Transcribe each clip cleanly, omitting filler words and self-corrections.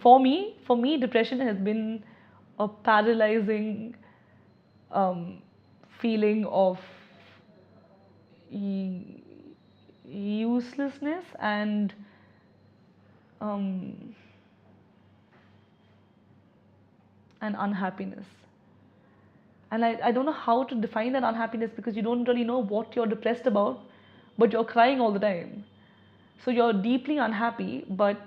For me, depression has been a paralyzing feeling of e- uselessness um, and unhappiness. And I don't know how to define that unhappiness, because you don't really know what you're depressed about, but you're crying all the time. So you're deeply unhappy, but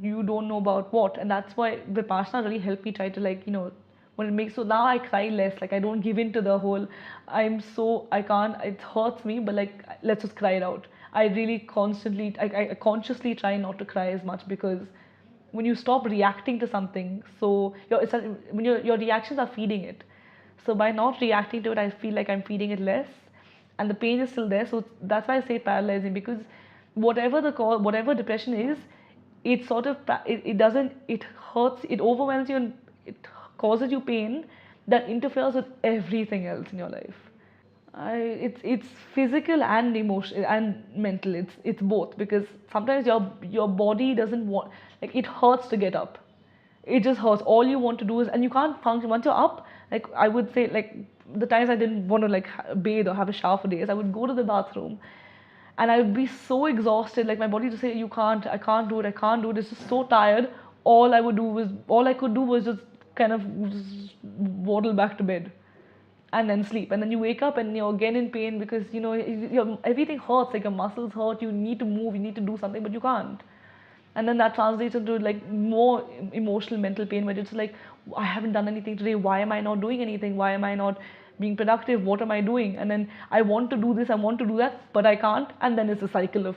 you don't know about what. And that's why Vipassana really helped me try to, like, when it makes, so now I cry less. Like, I don't give in to the whole, I can't, it hurts me, but like, let's just cry it out. I really I consciously try not to cry as much, because when you stop reacting to something, so when your reactions are feeding it. So by not reacting to it, I feel like I'm feeding it less, and the pain is still there. So that's why I say paralyzing, because whatever the cause, whatever depression is, it sort of it doesn't, it hurts, it overwhelms you, and it causes you pain that interferes with everything else in your life. It's physical and emotional and mental. It's both, because sometimes your body doesn't want, like, it hurts to get up. It just hurts. All you want to do is, and you can't function once you're up. Like, I would say, like, the times I didn't want to, like, bathe or have a shower for days, I would go to the bathroom, and I would be so exhausted. Like, my body just say, you can't, I can't do it, I can't do it. It's just so tired. All I could do was just kind of just waddle back to bed and then sleep, and then you wake up and you're again in pain, because everything hurts, like your muscles hurt, you need to move, you need to do something, but you can't. And then that translates into, like, more emotional mental pain, where it's like, I haven't done anything today, why am I not doing anything, why am I not being productive, what am I doing? And then I want to do this, I want to do that, but I can't. And then it's a cycle of,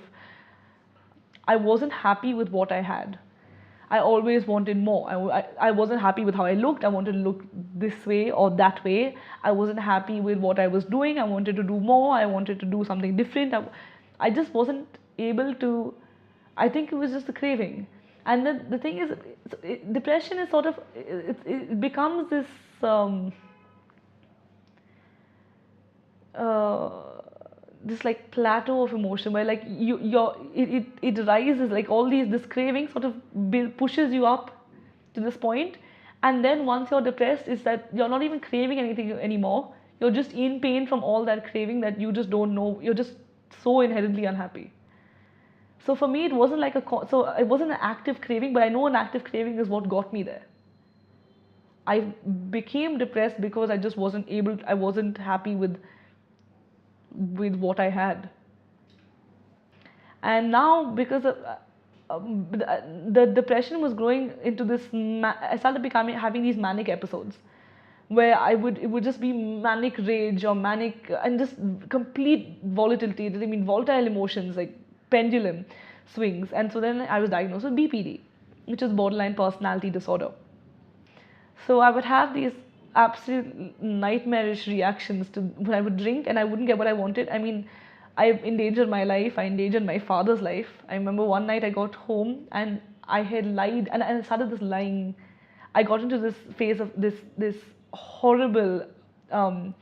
I wasn't happy with what I had. I always wanted more. I wasn't happy with how I looked. I wanted to look this way or that way. I wasn't happy with what I was doing. I wanted to do more. I wanted to do something different. I just wasn't able to. I think it was just a craving. And then the thing is, depression is sort of, it becomes this um, uh, this, like, plateau of emotion, where, like, it rises, like, all these, this craving sort of pushes you up to this point. And then once you're depressed, is that you're not even craving anything anymore. You're just in pain from all that craving, that you just don't know, you're just so inherently unhappy. So for me, it wasn't like so it wasn't an active craving, but I know an active craving is what got me there. I became depressed because I wasn't happy with what I had. And now, because of, the depression was growing into this, I started becoming having these manic episodes, where it would just be manic rage or manic, and just complete volatility. I mean, volatile emotions, like pendulum swings. And so then I was diagnosed with BPD, which is borderline personality disorder. So I would have these absolute nightmarish reactions to when I would drink, and I wouldn't get what I wanted. I mean, I endangered my life. I endangered my father's life. I remember one night I got home and I had lied, and I started this lying. I got into this phase of this horrible um,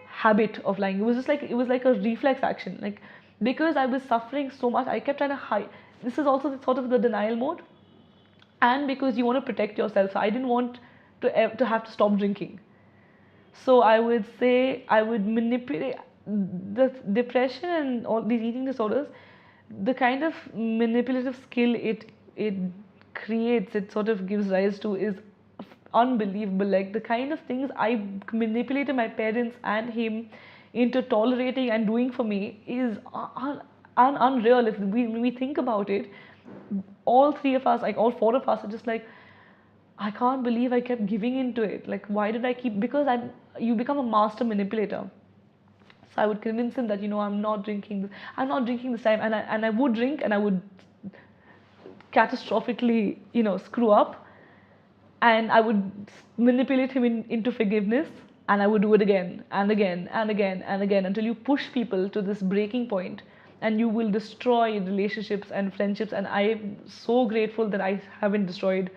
habit of lying. It was like a reflex action. Like, because I was suffering so much, I kept trying to hide. This is also sort of the denial mode, and because you want to protect yourself. So I didn't want to have to stop drinking. So I would say I would manipulate the depression and all these eating disorders. The kind of manipulative skill it creates, it sort of gives rise to, is unbelievable. Like, the kind of things I manipulated my parents and him into tolerating and doing for me is unreal. If we think about it, all three of us, like all four of us, are just like, I can't believe I kept giving into it. Like, why did I keep? Because you become a master manipulator. So I would convince him that, I'm not drinking. I'm not drinking this time, and I would drink, and I would catastrophically, screw up, and I would manipulate him into forgiveness, and I would do it again and again and again and again, until you push people to this breaking point, and you will destroy relationships and friendships. And I'm so grateful that I haven't destroyed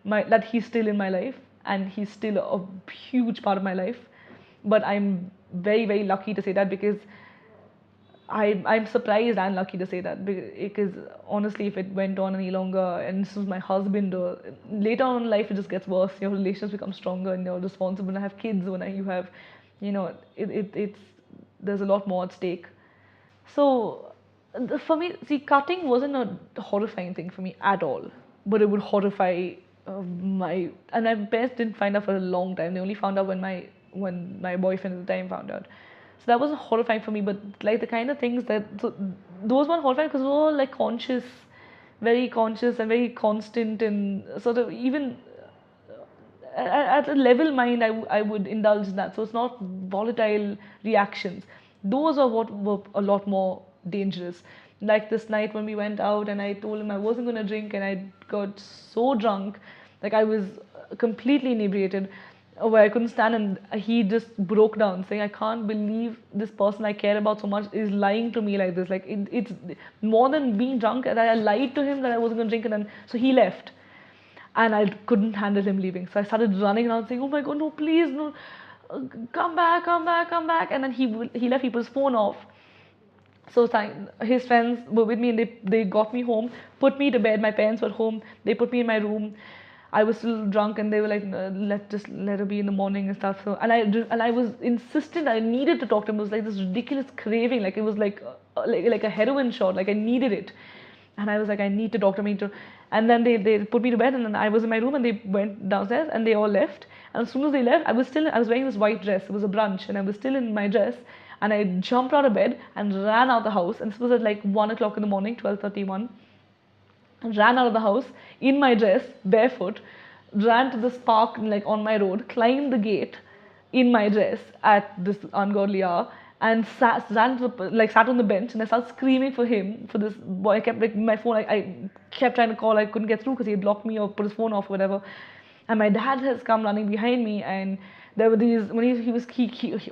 that he's still in my life, and he's still a huge part of my life. But I'm very, very lucky to say that, because I'm surprised and lucky to say that, because honestly, if it went on any longer and this was my husband, or later on in life, it just gets worse. Your relations become stronger and you're responsible and have kids. When you have, it's there's a lot more at stake. So, for me, see, cutting wasn't a horrifying thing for me at all, but it would horrify my parents didn't find out for a long time. They only found out when my boyfriend at the time found out. So that wasn't horrifying for me, but like the kind of things those weren't horrifying because they were like conscious, very conscious and very constant, and sort of even at a level mind, I would indulge in that. So it's not volatile reactions. Those are what were a lot more dangerous. Like this night when we went out and I told him I wasn't going to drink, and I got so drunk, like I was completely inebriated, where I couldn't stand, and he just broke down saying, I can't believe this person I care about so much is lying to me like this. Like it's more than being drunk, and I lied to him that I wasn't going to drink, and then so he left, and I couldn't handle him leaving. So I started running around saying, "Oh my God, no, please, no, come back, come back, come back!" And then he left. He put his phone off. So his friends were with me, and they got me home, put me to bed. My parents were home. They put me in my room. I was still drunk, and they were like, let her be in the morning and stuff. So and I was insistent. I needed to talk to him. It was like this ridiculous craving. Like it was like a heroin shot. Like I needed it. And I was like, I need to talk to me too. And then they put me to bed, and then I was in my room, and they went downstairs, and they all left. And as soon as they left, I was wearing this white dress. It was a brunch, and I was still in my dress. And I jumped out of bed and ran out the house. And this was at like 1 o'clock in the morning, 12:31. And ran out of the house in my dress, barefoot, ran to this park like on my road, climbed the gate in my dress at this ungodly hour, and sat on the bench, and I started screaming for him, for this boy. I kept like my phone. I kept trying to call. I couldn't get through because he had blocked me or put his phone off or whatever. And my dad has come running behind me, and there were these when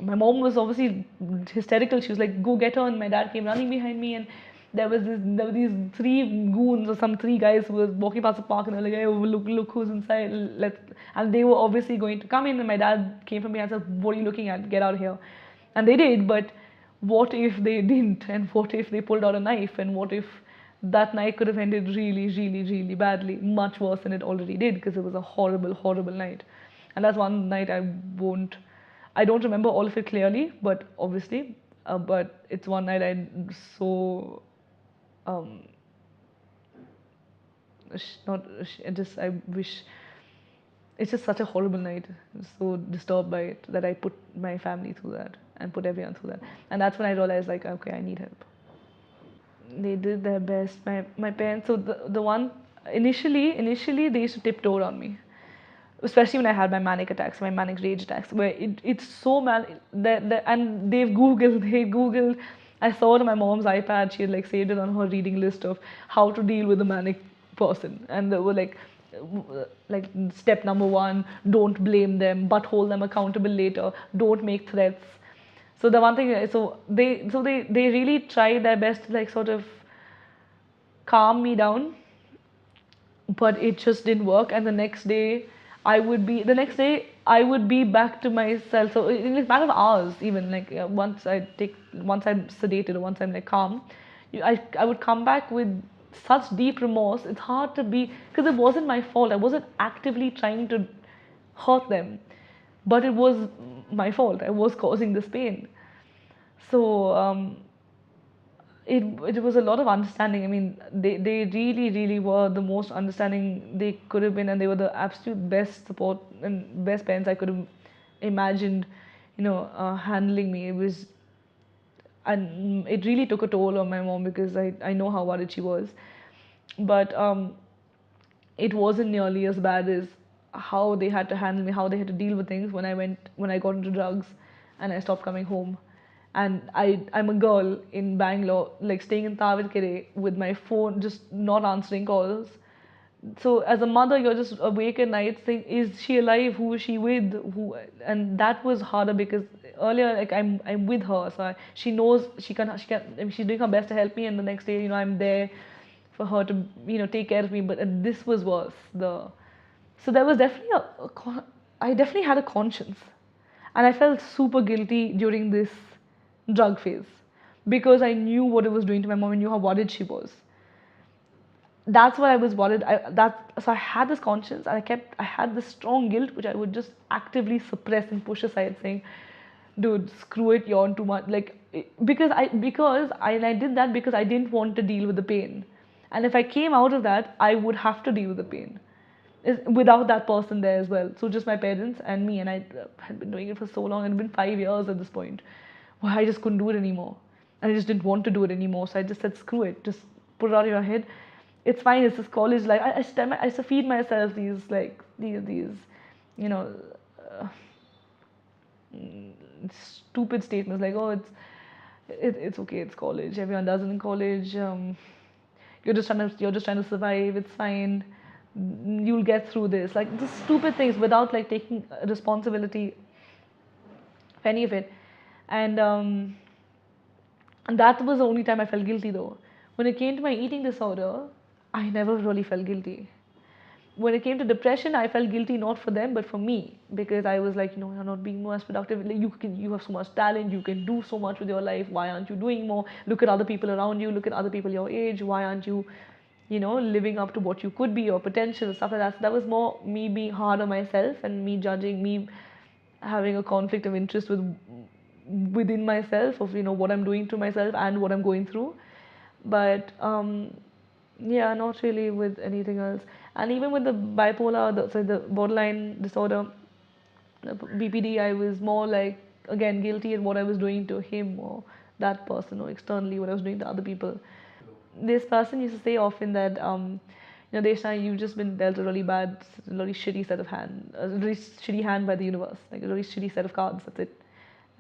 my mom was obviously hysterical. She was like, "Go get her!" And my dad came running behind me, and there were these three goons or some three guys who were walking past the park, and they were like, "Hey, look who's inside!" And they were obviously going to come in, and my dad came from behind and said, "What are you looking at? Get out of here!" And they did, but what if they didn't? And what if they pulled out a knife? And what if that night could have ended really, really, really badly, much worse than it already did, because it was a horrible, horrible night. And that's one night I don't remember all of it clearly, but obviously, but it's one night so, um, not, I wish, it's just such a horrible night. I'm so disturbed by it that I put my family through that and put everyone through that. And that's when I realized, like, okay, I need help. They did their best. My parents, so the one, initially they used to tiptoe around me, especially when I had my manic attacks, my manic rage attacks, where it's so and they googled. I saw it on my mom's iPad. She had like saved it on her reading list of how to deal with a manic person, and they were like step number one: don't blame them, but hold them accountable later. Don't make threats. So the one thing, they really tried their best to like sort of calm me down, but it just didn't work. And the next day I would be back to myself. So in a matter of hours, even like once I'm sedated or once I'm like calm, I would come back with such deep remorse. It's hard to be, because it wasn't my fault. I wasn't actively trying to hurt them, but it was my fault. I was causing this pain. So it was a lot of understanding. I mean, they really, really were the most understanding they could have been, and they were the absolute best support and best parents I could have imagined, handling me. And it really took a toll on my mom, because I know how worried she was. But it wasn't nearly as bad as how they had to handle me, how they had to deal with things when I got into drugs and I stopped coming home. And I'm a girl in Bangalore, like staying in Tavirkere with my phone, just not answering calls. So as a mother, you're just awake at night saying, is she alive? Who is she with? And that was harder, because earlier, like I'm with her, so she knows I mean, she's doing her best to help me, and the next day, I'm there for her to take care of me. But this was worse. So there was definitely I definitely had a conscience, and I felt super guilty during this drug phase, because I knew what it was doing to my mom. I knew how worried she was. That's why I was worried. So I had this conscience, and I had this strong guilt, which I would just actively suppress and push aside, saying, "Dude, screw it, you're on too much." Like, I did that because I didn't want to deal with the pain, and if I came out of that, I would have to deal with the pain, without that person there as well. So just my parents and me, and I had been doing it for so long. It had been 5 years at this point. Well, I just couldn't do it anymore, and I just didn't want to do it anymore. So I just said, "Screw it, just put it out of your head. It's fine. It's this college life." I used to feed myself these, you know, uh, stupid statements like, "Oh, it's okay. It's college. Everyone does it in college. You're just trying to survive. It's fine. You'll get through this." Like, just stupid things without like taking responsibility for any of it. And and that was the only time I felt guilty though. When it came to my eating disorder, I never really felt guilty. When it came to depression, I felt guilty not for them but for me, because I was like, you're not being more as productive. Like, you have so much talent, you can do so much with your life. Why aren't you doing more? Look at other people around you. Look at other people your age. Why aren't you, living up to what you could be, your potential, stuff like that. So that was more me being hard on myself and me judging, me having a conflict of interest within myself of what I'm doing to myself and what I'm going through. But yeah, not really with anything else. And even with the bipolar, the borderline disorder, BPD, I was more like, again, guilty at what I was doing to him or that person, or externally what I was doing to other people. This person used to say often that, Deshna, you've just been dealt a really bad, really shitty set of hand, a really shitty hand by the universe, like a really shitty set of cards. That's it.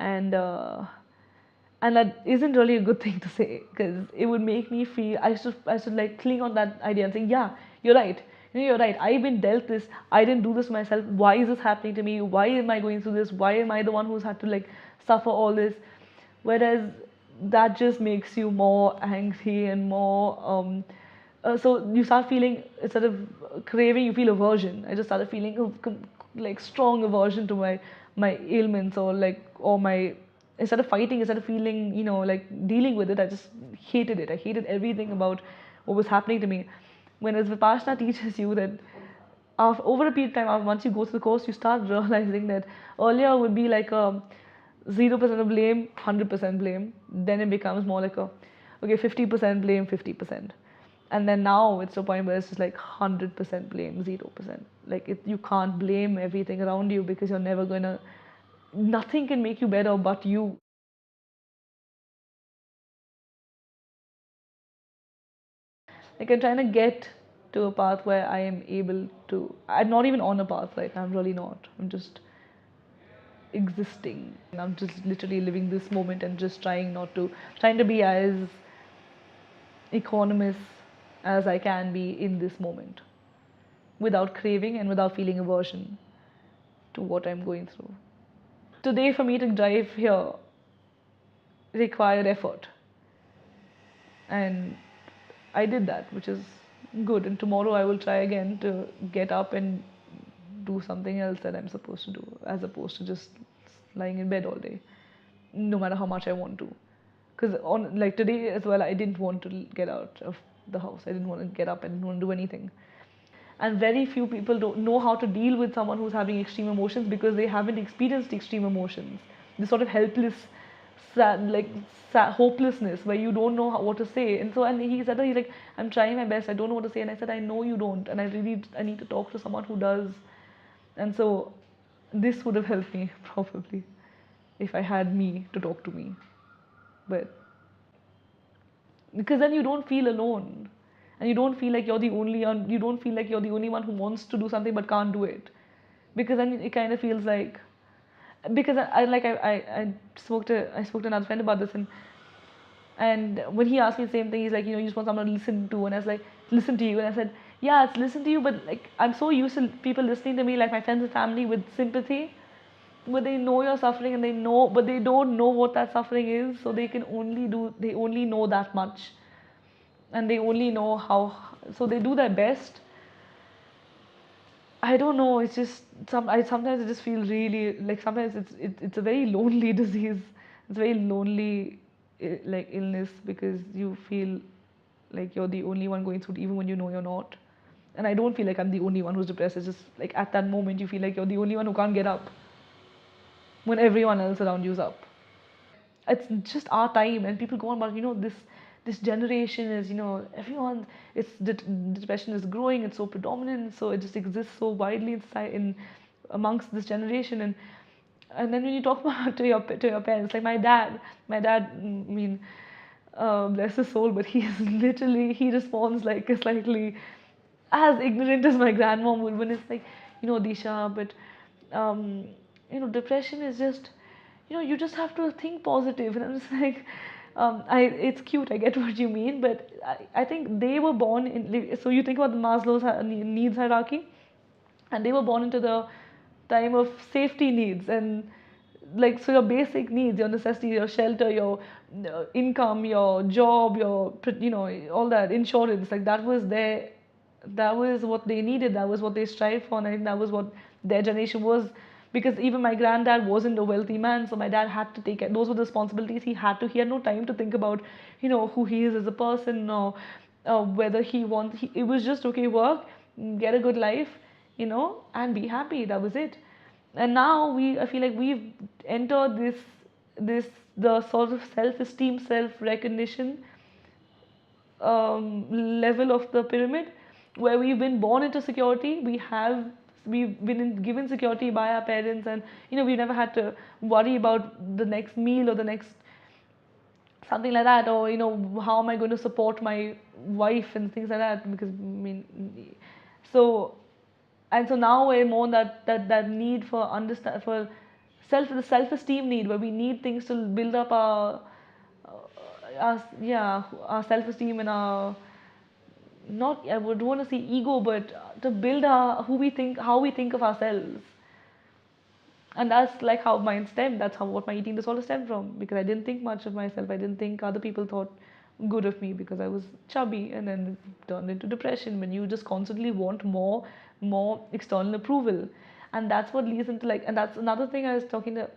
And and that isn't really a good thing to say, because it would make me feel I should like cling on that idea and say, yeah, you're right. You're right. I've been dealt this. I didn't do this to myself. Why is this happening to me? Why am I going through this? Why am I the one who's had to like suffer all this? Whereas that just makes you more angry and more. So you start feeling, instead of craving, you feel aversion. I just started feeling like strong aversion to my ailments, or my, instead of fighting, instead of feeling, like dealing with it, I just hated it. I hated everything about what was happening to me. Whereas Vipassana teaches you that over a period of time, once you go through the course, you start realizing that earlier would be like a 0% of blame, 100% blame. Then it becomes more like a, okay, 50% blame, 50%. And then now it's a point where it's just like 100% blame, 0%. Like, you can't blame everything around you, because you're never gonna, nothing can make you better but you. Like, I'm trying to get to a path where I am able to, I'm not even on a path right now, I'm really not. I'm just existing. I'm just literally living this moment and just trying to be as economist as I can be in this moment, without craving and without feeling aversion to what I'm going through. Today, for me to drive here required effort, and I did that, which is good. And tomorrow I will try again to get up and do something else that I'm supposed to do, as opposed to just lying in bed all day, no matter how much I want to. Because on like today as well, I didn't want to get out of the house. I didn't want to get up. I didn't want to do anything. And very few people don't know how to deal with someone who's having extreme emotions, because they haven't experienced extreme emotions. This sort of helpless, sad, like hopelessness, where you don't know what to say. And so, and he said, he's like, I'm trying my best. I don't know what to say. And I said, I know you don't. And I need to talk to someone who does. And so, this would have helped me probably, if I had me to talk to me. But because then you don't feel alone, and you don't feel like you're the only one. You don't feel like you're the only one who wants to do something but can't do it, because then it kind of feels like, because I spoke to another friend about this, and when he asked me the same thing, he's like, you just want someone to listen to. And I was like, listen to you. And I said, yeah, it's listen to you, but like, I'm so used to people listening to me, like my friends and family, with sympathy, where they know you're suffering, and but they don't know what that suffering is, so they only know that much, and they only know how, so they do their best. I don't know. It's just sometimes I just feel really like, sometimes it's a very lonely disease. It's a very lonely like illness because you feel like you're the only one going through it, even when you know you're not. And I don't feel like I'm the only one who's depressed. It's just like at that moment you feel like you're the only one who can't get up when everyone else around you's up. It's just our time, and people go on about, this generation is, everyone, depression is growing, it's so predominant, so it just exists so widely in amongst this generation. And then when you talk about to your parents, like my dad, I mean, bless his soul, but he's literally, he responds like a slightly as ignorant as my grandmom would, when it's like, Disha, but um, depression is just, you just have to think positive. And I'm just like, it's cute, I get what you mean, but I think they were born in, so you think about the Maslow's needs hierarchy, and they were born into the time of safety needs, and like, so your basic needs, your necessities, your shelter, your income, your job, your, all that, insurance, like that was what they needed, that was what they strived for, and I think that was what their generation was. Because even my granddad wasn't a wealthy man, so my dad had to take it, those were the responsibilities he had no time to think about, who he is as a person, or whether it was just, okay, work, get a good life, and be happy, that was it. And now I feel like we've entered this the sort of self-esteem, self-recognition level of the pyramid, where we've been born into security. We've been given security by our parents, and we've never had to worry about the next meal or the next something like that, or how am I going to support my wife and things like that, because I mean, so, and so now we're more that need for understand for the self-esteem need, where we need things to build up our self-esteem, and our, not, I would want to say ego, but to build our how we think of ourselves. And that's like how mine stemmed. That's how what my eating disorder stemmed from, because I didn't think much of myself. I didn't think other people thought good of me because I was chubby, and then it turned into depression when you just constantly want more external approval. And that's what leads into, like, and that's another thing I was talking to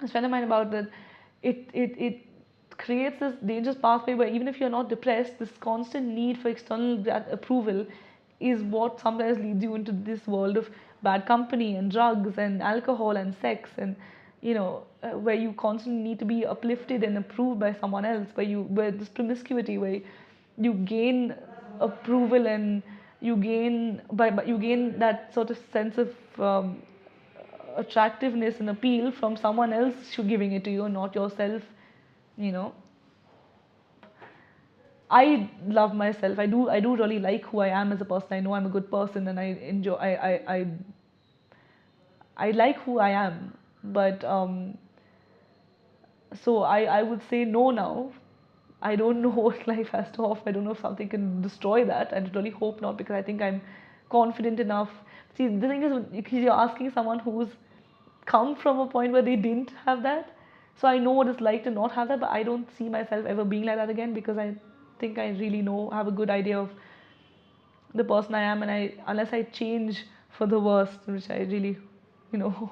a friend of mine about, that it creates this dangerous pathway where even if you're not depressed, this constant need for external approval is what sometimes leads you into this world of bad company and drugs and alcohol and sex, and where you constantly need to be uplifted and approved by someone else, where this promiscuity, where you gain approval, and you gain that sort of sense of attractiveness and appeal from someone else giving it to you, not yourself. you know I love myself. I do really like who I am as a person. I know I'm a good person, and I enjoy I like who I am. But so I would say no now. I don't know what life has to offer. I don't know if something can destroy that. I really hope not, because I think I'm confident enough. See, the thing is, because you're asking someone who's come from a point where they didn't have that. So I know what it's like to not have that, but I don't see myself ever being like that again, because I think I really have a good idea of the person I am, and unless I change for the worst, which I really, you know,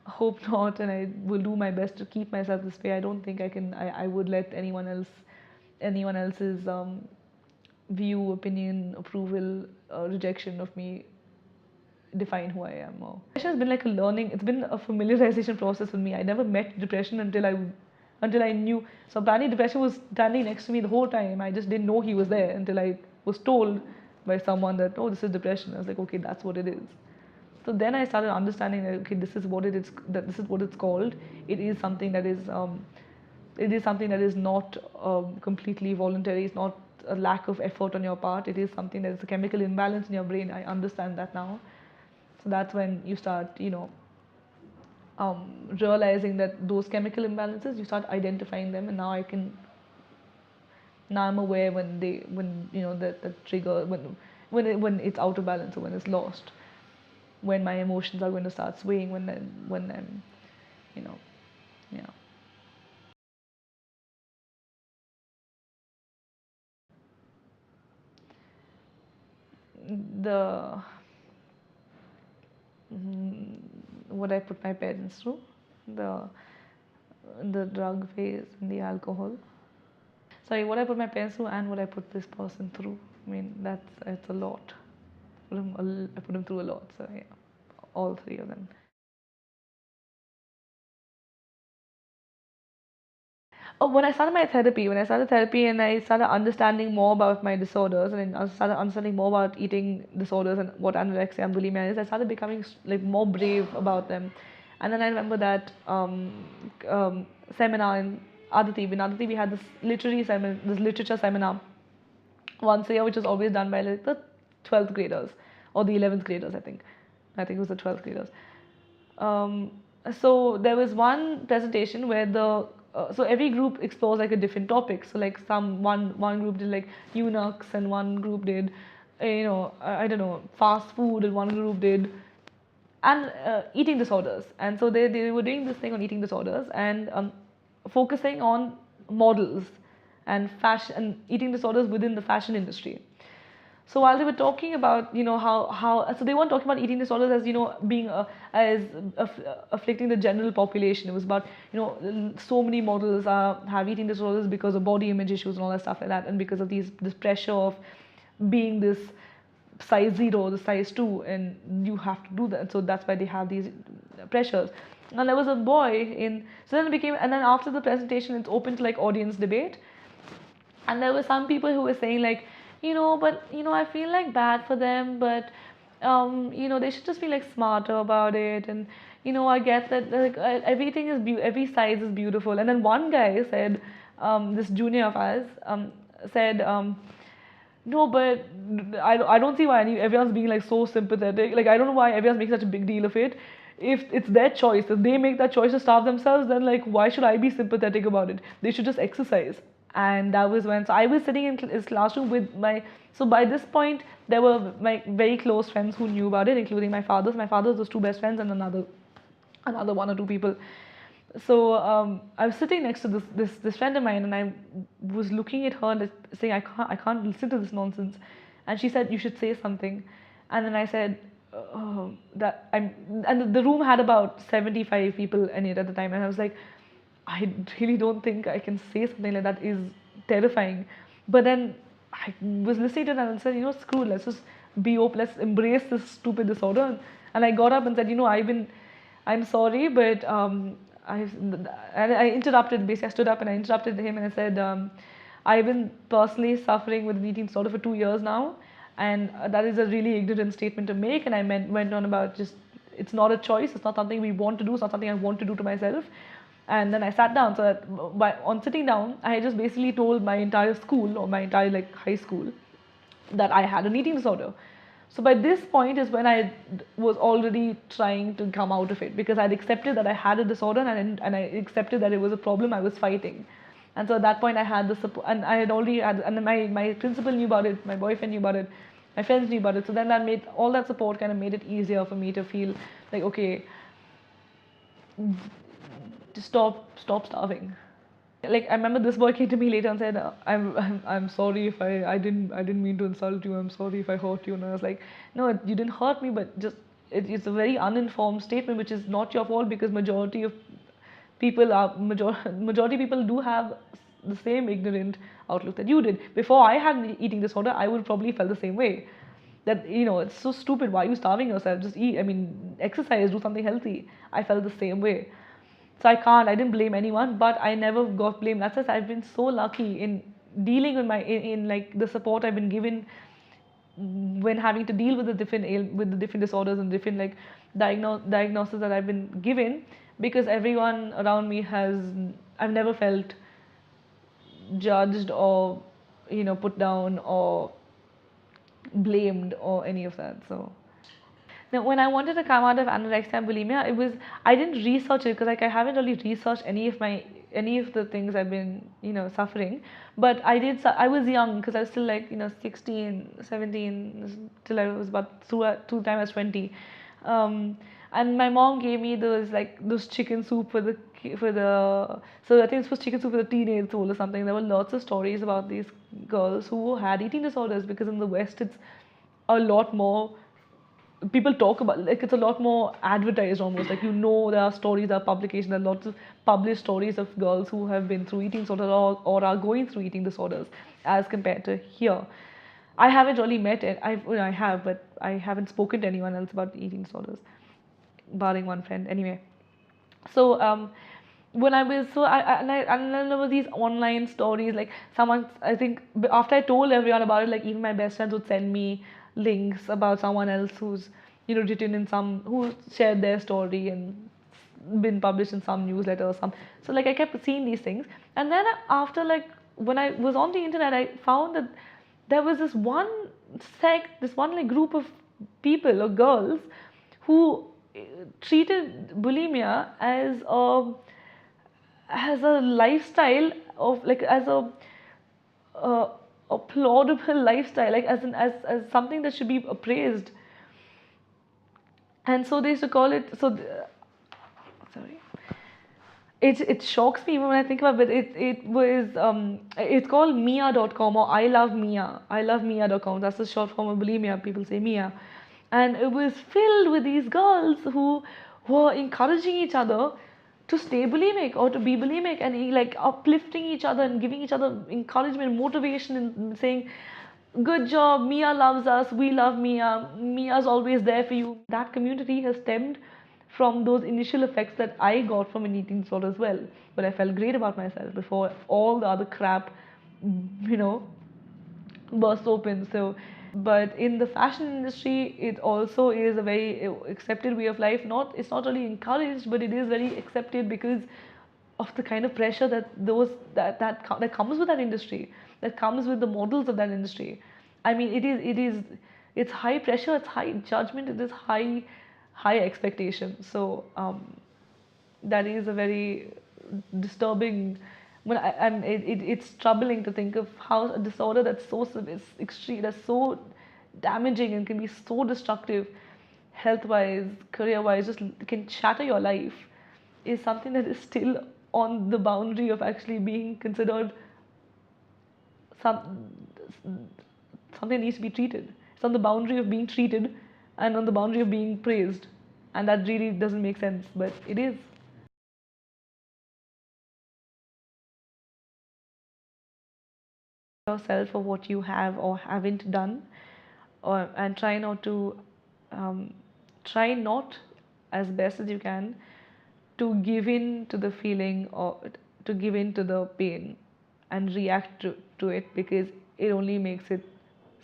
hope not, and I will do my best to keep myself this way. I don't think I can. I would let anyone else's view, opinion, approval, rejection of me define who I am. Or depression has been like a learning. It's been a familiarization process with me. I never met depression until I knew. So apparently depression was standing next to me the whole time. I just didn't know he was there until I was told by someone that, oh, this is depression. I was like, okay, that's what it is. So then I started understanding that, okay, this is what it is. That this is what it's called. It is something that is. It is something that is not completely voluntary. It's not a lack of effort on your part. It is something that is a chemical imbalance in your brain. I understand that now. So that's when you start, realizing that those chemical imbalances, you start identifying them, and now I'm aware when the trigger, when it's out of balance, or when it's lost, when my emotions are going to start swaying, when I'm, you know, yeah. The what I put my parents through, the the drug phase and the alcohol. Sorry, what I put my parents through and what I put this person through. I mean, it's a lot. I put him through a lot. So yeah, all three of them. Oh, when I started therapy and I started understanding more about my disorders and I started understanding more about eating disorders and what anorexia and bulimia is, I started becoming like more brave about them. And then I remember that seminar in Aditi. In Aditi, we had this literary seminar, this literature seminar once a year, which was always done by like the 12th graders or the 11th graders, I think. I think it was the 12th graders. Um, so there was one presentation where so every group explores like a different topic. So like one group did like eunuchs and one group did, I don't know, fast food, and one group did and eating disorders. And so they were doing this thing on eating disorders and focusing on models and fashion and eating disorders within the fashion industry. So while they were talking about, how so they weren't talking about eating disorders as, being as afflicting the general population. It was about, so many models have eating disorders because of body image issues and all that stuff like that, and because of this pressure of being this size 0, the size 2, and you have to do that. So that's why they have these pressures. And there was a boy in, so then it became, and then after the presentation, it's open to like audience debate. And there were some people who were saying like, but I feel like bad for them, but they should just be like smarter about it. And I get that like everything is every size is beautiful. And then one guy said, this junior of ours said, no, but I don't see why everyone's being like so sympathetic. Like I don't know why everyone's making such a big deal of it. If it's their choice, if they make that choice to starve themselves, then like why should I be sympathetic about it? They should just exercise. And that was when, so I was sitting in his classroom with so by this point there were my very close friends who knew about it, including my father's those two best friends and another one or two people. So I was sitting next to this friend of mine, and I was looking at her and saying, I can't listen to this nonsense. And she said, you should say something. And then I said, and the room had about 75 people in it at the time, and I was like, I really don't think I can say something like that. Is terrifying. But then I was listening to it and I said, screw it, let's just be open, let's embrace this stupid disorder. And I got up and said, I'm sorry, but I interrupted, basically I stood up and I interrupted him and I said, I've been personally suffering with an eating disorder for 2 years now, and that is a really ignorant statement to make. And I went on about just, it's not a choice, it's not something we want to do, it's not something I want to do to myself. And then I sat down. So that on sitting down, I just basically told my entire school, or my entire like high school, that I had an eating disorder. So by this point is when I was already trying to come out of it, because I'd accepted that I had a disorder, and I accepted that it was a problem I was fighting. And so at that point I had the support, and I had already had, and my principal knew about it, my boyfriend knew about it, my friends knew about it. So then that made all that support kind of made it easier for me to feel like, okay, just stop starving. Like I remember this boy came to me later and said, I'm sorry if I didn't mean to insult you, I'm sorry if I hurt you. And I was like, no, you didn't hurt me, but just it's a very uninformed statement, which is not your fault, because majority of people are majority people do have the same ignorant outlook that you did. Before I had an eating disorder, I would probably felt the same way, that it's so stupid, why are you starving yourself, just eat, I mean exercise, do something healthy. I felt the same way. So I didn't blame anyone, but I never got blamed. That's just, I've been so lucky in dealing with in like the support I've been given when having to deal with with the different disorders and different like diagnoses that I've been given, because everyone around me I've never felt judged or put down or blamed or any of that. So now, when I wanted to come out of anorexia and bulimia, I didn't research it, because like I haven't really researched any of the things I've been suffering. But I was young, because I was still like 16, 17, till I was about through the time I was 20. And my mom gave me those chicken soup so I think this was chicken soup for the teenage soul or something. There were lots of stories about these girls who had eating disorders, because in the West it's a lot more people talk about, like, it's a lot more advertised almost, like, there are stories, there are publications, there are lots of published stories of girls who have been through eating disorders, or are going through eating disorders, as compared to here. I haven't really met it. I have, but I haven't spoken to anyone else about eating disorders, barring one friend anyway. So when I was so and then there were these online stories, like, someone, I think, after I told everyone about it, like, even my best friends would send me links about someone else who's, written in some, who shared their story and been published in some newsletter or some. So, like, I kept seeing these things, and then after, like, when I was on the internet, I found that there was this one sect, this one, like, group of people or girls who treated bulimia as a lifestyle, of, like, as uh, a laudable lifestyle, like, as something that should be appraised. And so they used to call it, sorry, it shocks me even when I think about it. It was it's called Mia.com, or I love Mia. I love Mia.com. That's the short form of bulimia. People say Mia, and it was filled with these girls who were encouraging each other to stay bulimic or to be bulimic, and like uplifting each other and giving each other encouragement, motivation, and saying, "Good job, Mia loves us. We love Mia. Mia's always there for you." That community has stemmed from those initial effects that I got from an eating disorder as well, where I felt great about myself before all the other crap, you know, burst open. So, but in the fashion industry, it also is a very accepted way of life. It's not really encouraged, but it is very accepted because of the kind of pressure that comes with that industry, that comes with the models of that industry. I mean, it's high pressure, it's high judgment, it is high expectation. So that is a very disturbing. And it's troubling to think of how a disorder that's so severe, extreme, that's so damaging and can be so destructive, health-wise, career-wise, just can shatter your life, is something that is still on the boundary of actually being considered some something that needs to be treated. It's on the boundary of being treated and on the boundary of being praised, and that really doesn't make sense, but it is. Yourself for what you have or haven't done, and um, try not, as best as you can, to give in to the feeling, or to give in to the pain and react to it, because it only makes it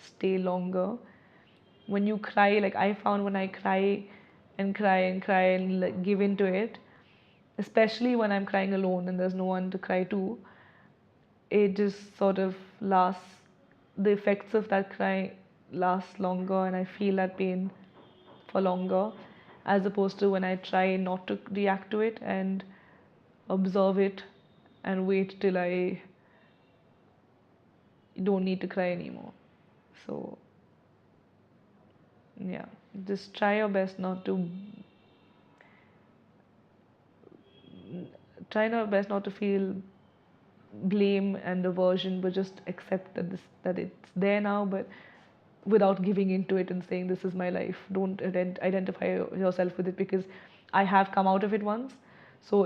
stay longer. When you cry, like, I found, when I cry and cry and cry and, like, give in to it, especially when I'm crying alone and there's no one to cry to, it just sort of lasts, the effects of that cry last longer, and I feel that pain for longer, as opposed to when I try not to react to it and observe it and wait till I don't need to cry anymore. So, yeah, just try your best not to feel blame and aversion, but just accept that it's there now, but without giving into it and saying, this is my life. Don't identify yourself with it, because I have come out of it once. So